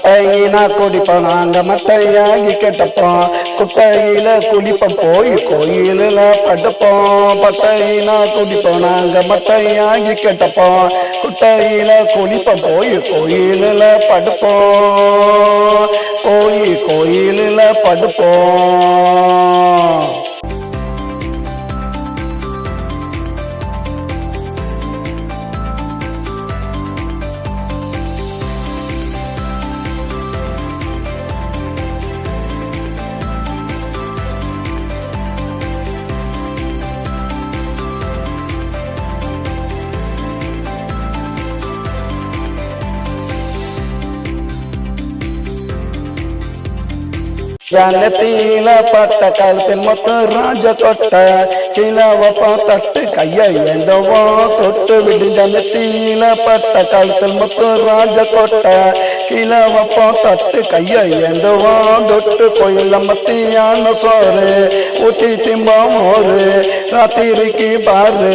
பட்டையினா குடிப்போம் நாங்க மட்டையாகி கெட்டப்போம் குட்டையில குளிப்போம் போய் கோயிலில் படுப்போம் பட்டையினா குடிப்போம் நாங்க மட்டையாகி கெட்டப்போம் குட்டையில குளிப்போம் போய் கோயிலில் படுப்போம் போய் கோயிலில் படுப்போம். ஜனத்தில பட்ட காலத்தில் மொத்த ராஜ கொட்ட கிழவப்ப தட்டு கைய எந்தவோ தொட்டு விடு ஜனத்தில பட்ட காலத்தில் மொத்த ராஜ கொட்ட கிழவப்ப தட்டு கைய எந்தவோ தொட்டு கோயில மத்தியான சோறு ஊட்டி திம்பா மோறு ராத்திரிக்கு பாரு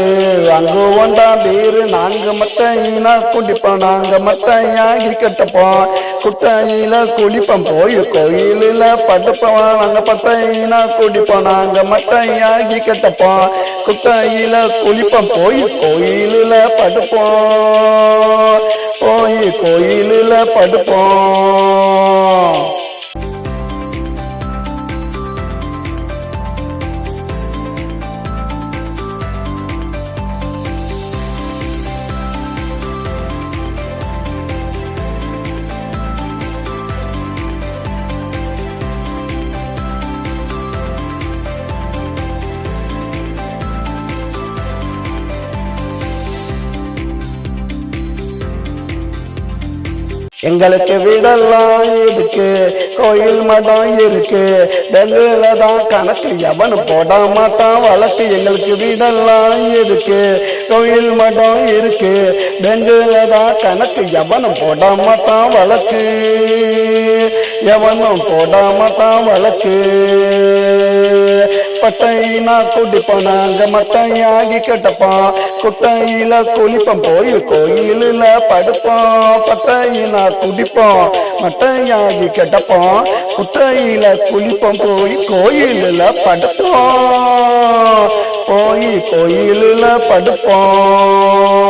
அங்கு ஒண்டா பீரு நாங்க மட்டையினா குடிப்போம் நாங்க மட்டையாகி கட்டப்போம் குட்டையில குளிப்போம் போய் கோயிலில் படுப்போம் நாங்க பட்டையினா குடிப்போம் நாங்க மட்டையாகி கட்டப்போம் குட்டையில குளிப்போம் போய் கோயிலில் படுப்போம் போய் கோயிலில் படுப்போம். எங்களுக்கு வீடெல்லாம் இருக்கு கோயில் மடம் இருக்கு பெங்குல தான் கணக்கு எவனு போட மாட்டான் வழக்கு எங்களுக்கு வீடெல்லாம் இருக்கு கோயில் மடம் இருக்கு பெங்குல தான் கணக்கு எவனும் போட மாட்டான் வழக்கு எவனும் போட மாட்டான் வழக்கு பட்டையினா குடிப்போம் நாங்க மட்டையாகி கெட்டப்போம் குட்டையில குளிப்போம் போய் கோயிலில் படுப்போம் பட்டையினா குடிப்போம் மட்டையாகி கெட்டப்போம் குட்டையில குளிப்போம் போய் கோயிலில் படுப்போம் போய் கோயிலில் படுப்போம்.